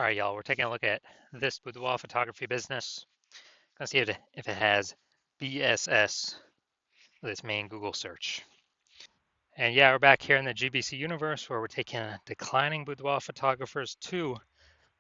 All right, y'all, we're taking a look at this boudoir photography business. Gonna see if it has BSS, this main Google search. And yeah, we're back here in the GBC universe where we're taking declining boudoir photographers to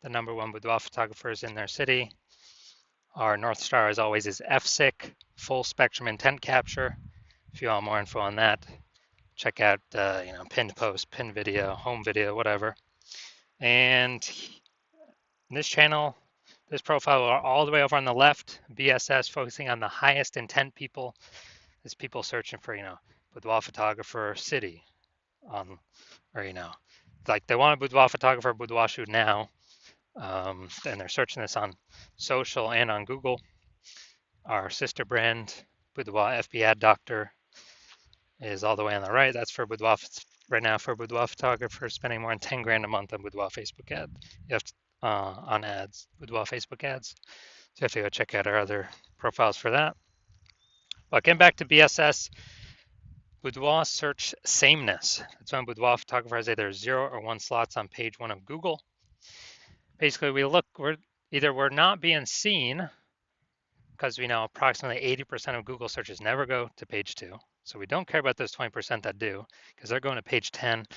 the number one boudoir photographers in their city. Our North Star, as always, is FSIC, full spectrum intent capture. If you want more info on that, check out pinned post, pinned video, home video, whatever. And this channel, this profile all the way over on the left, BSS, focusing on the highest intent people. Is people searching for, boudoir photographer city or, like they want a boudoir photographer, boudoir shoot now. And they're searching this on social and on Google. Our sister brand, Boudoir FB Ad Doctor, is all the way on the right. That's for boudoir right now for boudoir photographers spending more than 10 grand a month on boudoir Facebook ad. You have to, on ads, boudoir Facebook ads. So you have to go check out our other profiles for that. But getting back to BSS, boudoir search sameness. That's when boudoir photographer has either 0 or 1 slots on page 1 of Google. Basically, we're not being seen because we know approximately 80% of Google searches never go to page 2. So we don't care about those 20% that do because they're going to page 10,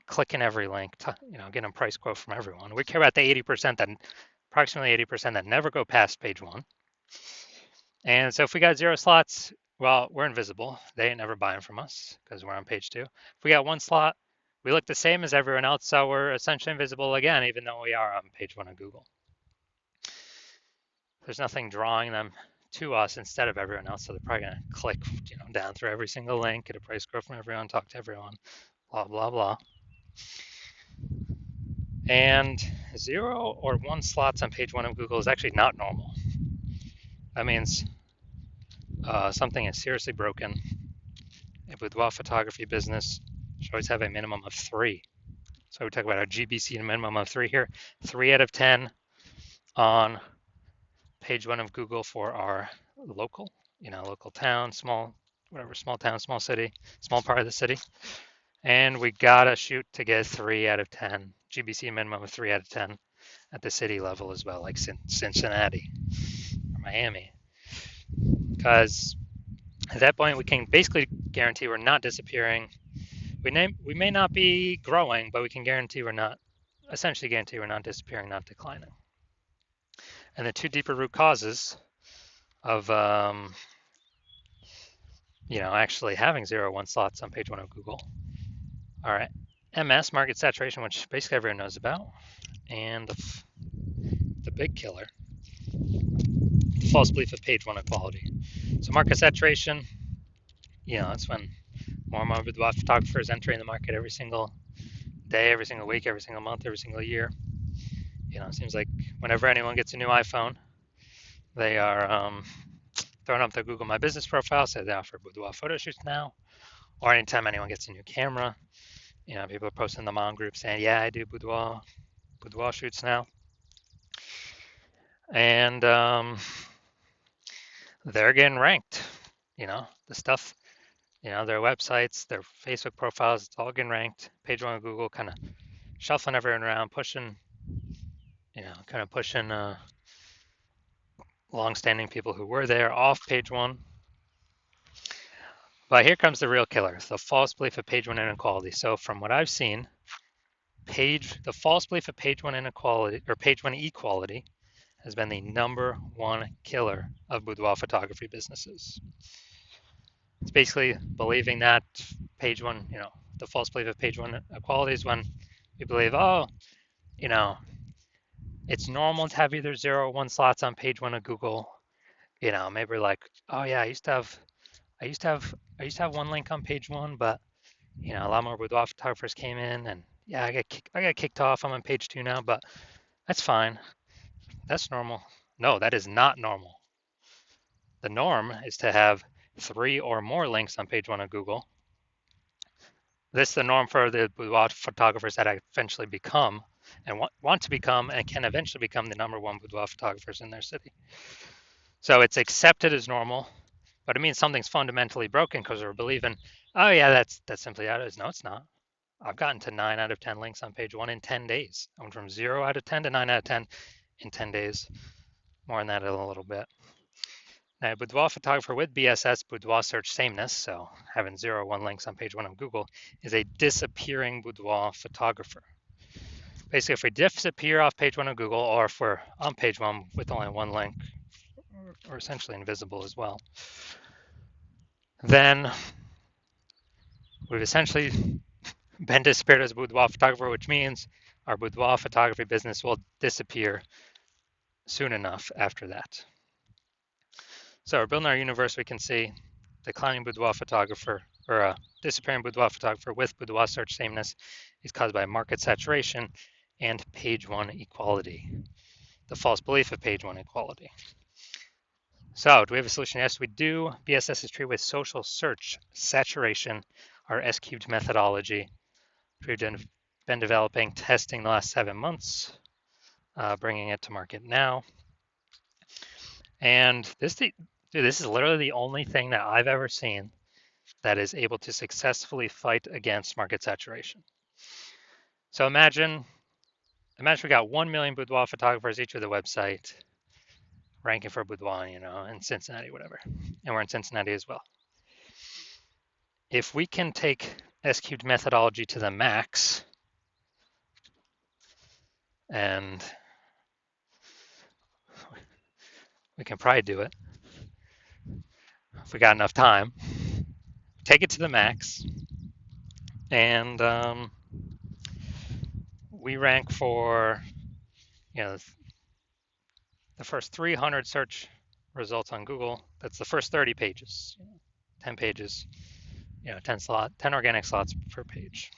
clicking every link, getting a price quote from everyone. We care about the 80% that approximately 80% that never go past page 1. And so if we got 0 slots, well, we're invisible. They ain't never buying from us because we're on page 2. If we got 1 slot, we look the same as everyone else, so we're essentially invisible again, even though we are on page 1 of Google. There's nothing drawing them to us instead of everyone else, so they're probably going to click, down through every single link, get a price quote from everyone, talk to everyone, blah, blah, blah. And 0 or 1 slots on page 1 of Google is actually not normal. That means something is seriously broken. A boudoir photography business should always have a minimum of 3. So we talk about our GBC minimum of 3 here. 3 out of 10 on page 1 of Google for our local, local town, small town, small city, small part of the city. And we gotta shoot to get 3 out of 10, GBC minimum of 3 out of 10 at the city level as well, like Cincinnati or Miami. Because at that point, we can basically guarantee we're not disappearing. We may not be growing, but we can essentially guarantee we're not disappearing, not declining. And the 2 deeper root causes of, actually having 0 or 1 slots on page 1 of Google are MS, market saturation, which basically everyone knows about, and the big killer, the false belief of page 1 equality. So market saturation, that's when more and more boudoir photographers entering the market every single day, every single week, every single month, every single year. It seems like whenever anyone gets a new iPhone, they are throwing up their Google My Business profile, say they offer boudoir photo shoots now, or anytime anyone gets a new camera, people are posting in the mom group saying, yeah, I do boudoir shoots now. And they're getting ranked, the stuff, their websites, their Facebook profiles, it's all getting ranked. Page 1 of Google kind of shuffling everyone around, pushing long-standing people who were there off page 1. But here comes the real killer, the false belief of page 1 inequality. So from what I've seen, the false belief of page 1 inequality or page 1 equality has been the number 1 killer of boudoir photography businesses. It's basically believing that page 1, the false belief of page 1 equality is when we believe, it's normal to have either 0 or 1 slots on page 1 of Google. Maybe we're like, oh yeah, I used to have 1 link on page 1, but a lot more boudoir photographers came in, and yeah, I got kicked off. I'm on page 2 now, but that's fine. That's normal. No, that is not normal. The norm is to have 3 or more links on page 1 of Google. This is the norm for the boudoir photographers that eventually become and want to become and can eventually become the number 1 boudoir photographers in their city. So it's accepted as normal, but it means something's fundamentally broken because we're believing, oh yeah, that's simply how it is. No, it's not. I've gotten to 9 out of 10 links on page one in 10 days. I went from 0 out of 10 to 9 out of 10 in 10 days. More on that in a little bit. Now, boudoir photographer with BSS, boudoir search sameness, so having 0 or 1 links on page one of Google, is a disappearing boudoir photographer. Basically, if we disappear off page one of Google, or if we're on page one with only 1 link, or essentially invisible as well, then we've essentially been disappeared as a boudoir photographer, which means our boudoir photography business will disappear soon enough after that. So we're building our universe. We can see declining boudoir photographer, or a disappearing boudoir photographer with boudoir search sameness is caused by market saturation and page one equality, the false belief of page one equality. So do we have a solution? Yes, we do. BSS is treated with social search saturation, our S-cubed methodology. We've been developing, testing the last 7 months, bringing it to market now. And this is literally the only thing that I've ever seen that is able to successfully fight against market saturation. So imagine we got 1 million boudoir photographers each with a website, ranking for boudoir, in Cincinnati, whatever. And we're in Cincinnati as well. If we can take S-cubed methodology to the max, and we can probably do it if we got enough time, take it to the max, and we rank for, the first 300 search results on Google. That's the first 30 pages, 10 pages, 10 organic slots per page,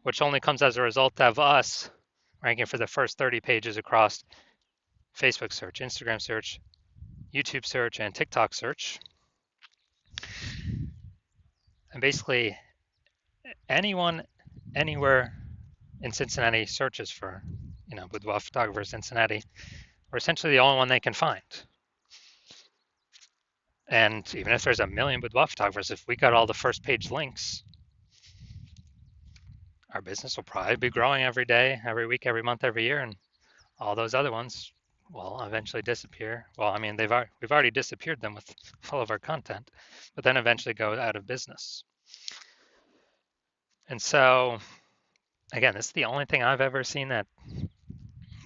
which only comes as a result of us ranking for the first 30 pages across Facebook search, Instagram search, YouTube search, and TikTok search. And basically, anyone, anywhere in Cincinnati searches for, boudoir photographer Cincinnati, we're essentially the only one they can find. And even if there's a million boudoir photographers, if we got all the first page links, our business will probably be growing every day, every week, every month, every year, and all those other ones will eventually disappear. Well, I mean, we've already disappeared them with all of our content, but then eventually go out of business. And so, again, this is the only thing I've ever seen that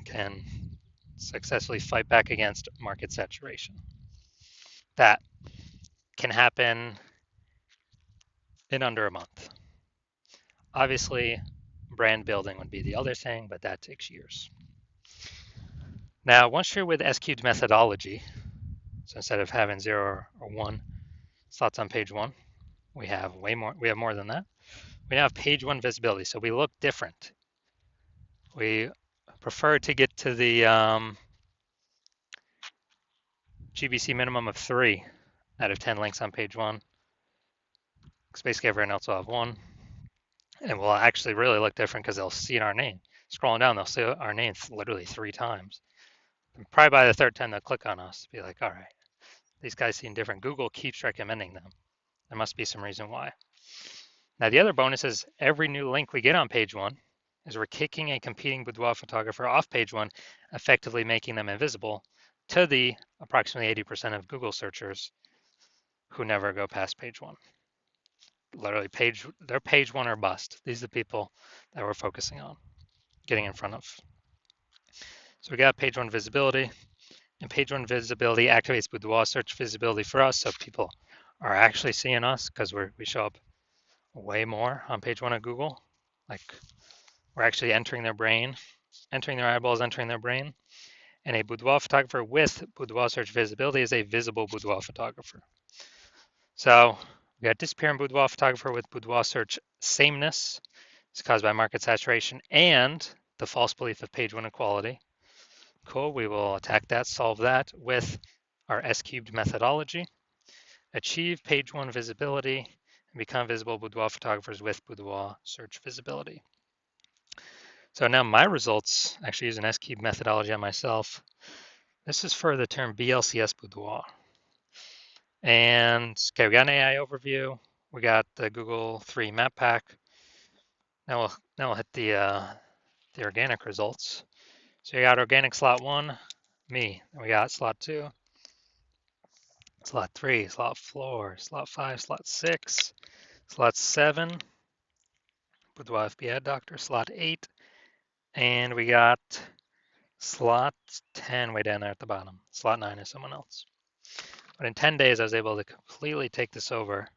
can successfully fight back against market saturation. That can happen in under a month. Obviously, brand building would be the other thing, but that takes years. Now, once you're with S-cubed methodology, so instead of having 0 or 1 slots on page one, we have more than that. We now have page one visibility, so we look different. We prefer to get to the GBC minimum of 3 out of 10 links on page one, because basically everyone else will have 1. And we'll actually really look different because they'll see our name. Scrolling down, they'll see our name literally 3 times. And probably by the 3rd time, they'll click on us, be like, all right, these guys seem different. Google keeps recommending them. There must be some reason why. Now, the other bonus is every new link we get on page one is we're kicking a competing boudoir photographer off page one, effectively making them invisible to the approximately 80% of Google searchers who never go past page one. Literally, they're page one or bust. These are the people that we're focusing on, getting in front of. So we got page one visibility, and page one visibility activates boudoir search visibility for us, so people are actually seeing us because we show up way more on page one of Google. Like, we're actually entering their brain, entering their eyeballs, entering their brain. And a boudoir photographer with boudoir search visibility is a visible boudoir photographer. So we got disappearing boudoir photographer with boudoir search sameness. It's caused by market saturation and the false belief of page one equality. Cool, we will attack that, solve that with our S-cubed methodology, achieve page one visibility, and become visible boudoir photographers with boudoir search visibility. So now my results, actually use an S-cubed methodology on myself. This is for the term BLCS boudoir. And okay, we got an AI overview. We got the Google 3 map pack. Now we'll hit the organic results. So you got organic slot 1, me. We got slot 2, slot 3, slot 4, slot 5, slot 6, slot 7, Boudoir FB Ad Doctor, slot 8, and we got slot 10 way down there at the bottom. Slot 9 is someone else. But in 10 days, I was able to completely take this over.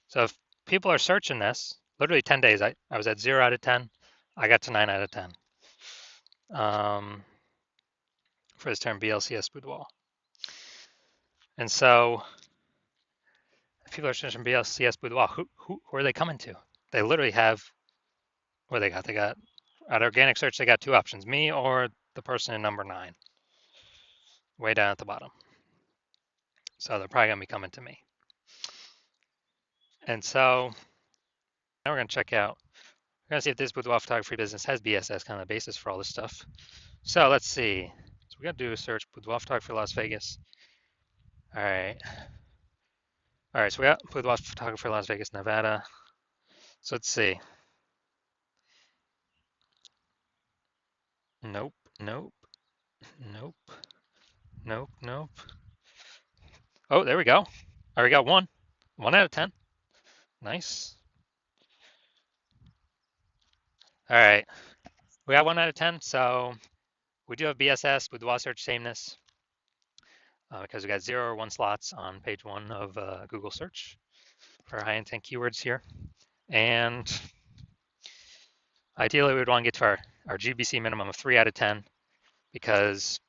So if people are searching this, literally 10 days, I was at 0 out of 10. I got to 9 out of 10 for this term BLCS Boudoir. And so if people are searching BLCS Boudoir, who are they coming to? They literally have, what they got? They got, at organic search, they got 2 options, me or the person in number 9, way down at the bottom. So they're probably going to be coming to me. And so now we're going to check out, we're going to see if this boudoir photography business has BSS, kind of the basis for all this stuff. So let's see. So we got to do a search, boudoir photography Las Vegas. All right. All right, so we got boudoir photography Las Vegas, Nevada. So let's see. Nope, nope, nope, nope, nope. Oh, there we go. All right, we got 1. 1 out of 10. Nice. All right. We got 1 out of 10, so we do have BSS, boudoir search sameness, because we got 0 or 1 slots on page 1 of Google search for high intent keywords here. And ideally, we would want to get to our GBC minimum of 3 out of 10, because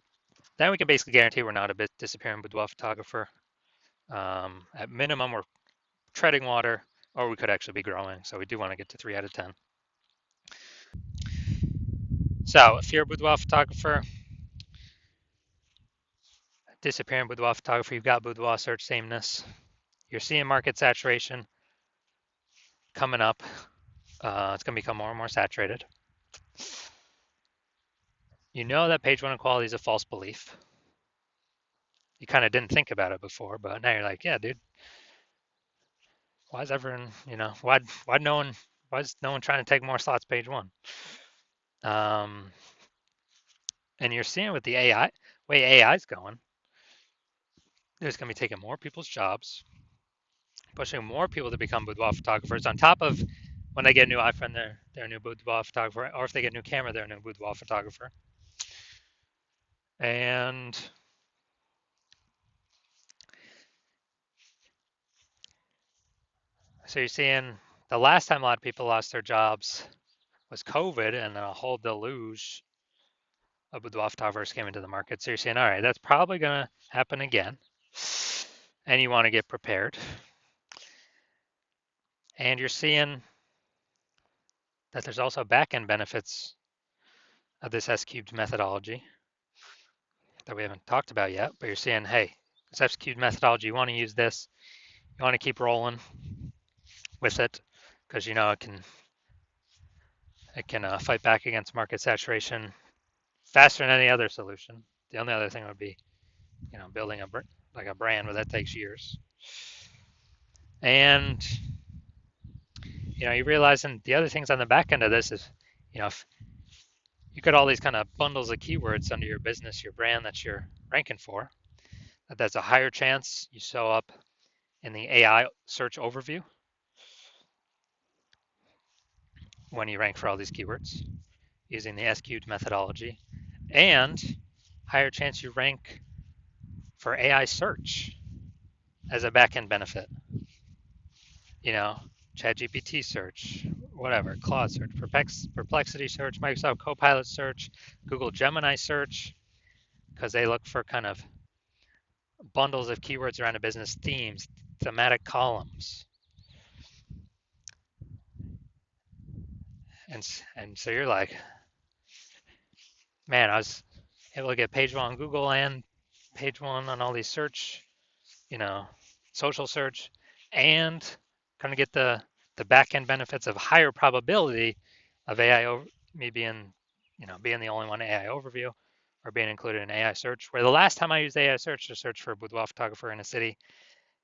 then we can basically guarantee we're not a disappearing boudoir photographer. At minimum, we're treading water, or we could actually be growing. So we do want to get to 3 out of 10. So if you're a boudoir photographer, disappearing boudoir photographer, you've got boudoir search sameness. You're seeing market saturation coming up. It's going to become more and more saturated. You know that page 1 equality is a false belief. You kind of didn't think about it before, but now you're like, yeah, dude, why is everyone, why is no one trying to take more slots page 1? And you're seeing with the AI, way AI is going, there's going to be taking more people's jobs, pushing more people to become boudoir photographers. On top of when they get a new iPhone, they're a new boudoir photographer, or if they get a new camera, they're a new boudoir photographer. And so you're seeing the last time a lot of people lost their jobs was COVID, and a whole deluge of boudoir photographers came into the market. So you're saying, all right, that's probably going to happen again, and you want to get prepared. And you're seeing that there's also back-end benefits of this S-cubed methodology that we haven't talked about yet, but you're seeing, hey, this S-cubed methodology, you want to use this, you want to keep rolling with it, because you know it can fight back against market saturation faster than any other solution. The only other thing would be, building a brand, but that takes years. And you realize, and the other things on the back end of this is, if you got all these kind of bundles of keywords under your business, your brand that you're ranking for, that's a higher chance you show up in the AI search overview when you rank for all these keywords using the S-cubed methodology, and higher chance you rank for AI search as a back-end benefit. ChatGPT search, whatever, Claude search, Perplexity search, Microsoft Copilot search, Google Gemini search, because they look for kind of bundles of keywords around a business, themes, thematic columns. And so you're like, man, I was able to get page 1 on Google and page 1 on all these search, social search, and kind of get the back-end benefits of higher probability of AI me being the only one AI overview, or being included in AI search. Where the last time I used AI search to search for a boudoir photographer in a city,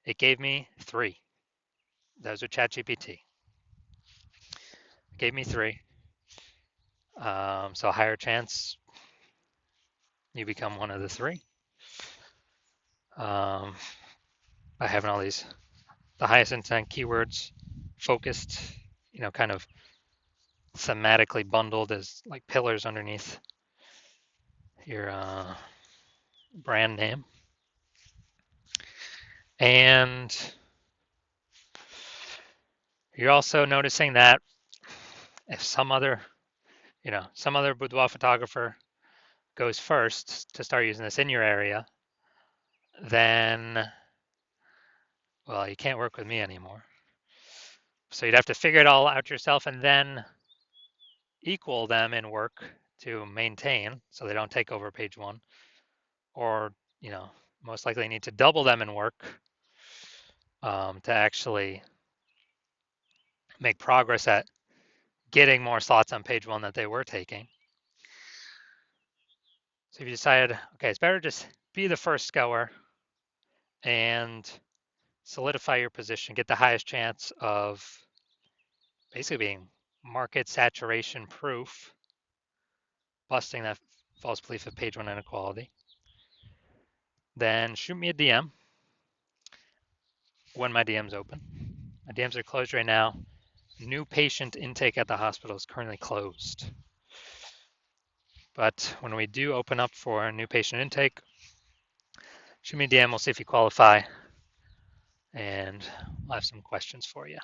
it gave me 3. Those are ChatGPT. It gave me 3. So higher chance you become one of the 3 by having all these the highest intent keywords focused, kind of thematically bundled as like pillars underneath your brand name. And you're also noticing that if some other boudoir photographer goes first to start using this in your area, then, well, you can't work with me anymore. So you'd have to figure it all out yourself and then equal them in work to maintain so they don't take over page 1, or, most likely need to double them in work to actually make progress at getting more slots on page 1 that they were taking. So if you decide, okay, it's better just be the first goer and solidify your position, get the highest chance of basically being market saturation proof, busting that false belief of page 1 inequality, then shoot me a DM when my DM's open. My DMs are closed right now. New patient intake at the hospital is currently closed. But when we do open up for a new patient intake, shoot me a DM, we'll see if you qualify, and we'll have some questions for you.